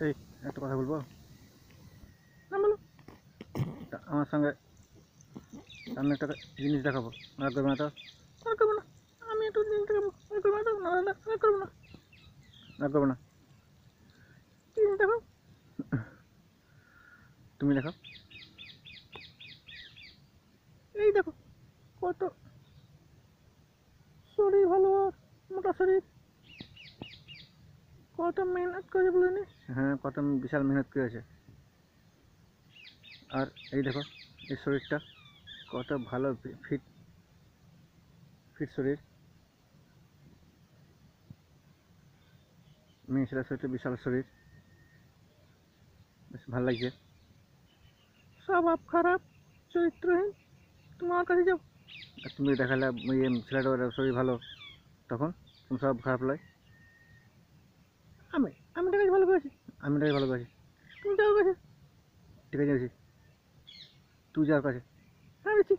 এই একটা কথা বলবো না বলো আমার সঙ্গে আমি একটা জিনিস দেখাবো রাগ করবে না তো রাগ করবো না আমি একটু জিনিস দেখাবো রাগ করবো না তো না রাগ করবো না রাগ করবো না কি জিনিস দেখো তুমি দেখো এই দেখো কত শরীর ভালো মোটা শরীর কত মেহনত করে বলিনি হ্যাঁ কত বিশাল মেহনত করেছে আর এই দেখো এই শরীরটা কত ভালো ফিট ফিট শরীর মেয়ে ছেলের শরীরটা বিশাল শরীর বেশ ভালো লাগছে স্বভাব খারাপ চরিত্রহীন তোমার কাছে যাও আর তুমি দেখালে ছেলেটার শরীর ভালো তখন তুমি সব খারাপ লাগে আমি তাকে ভালো করেছি আমি তাকে ভালো করেছি তুমি যাওয়ার কাছে ঠিক আছে যাচ্ছি তুই যাওয়ার কাছে হ্যাঁ বেশি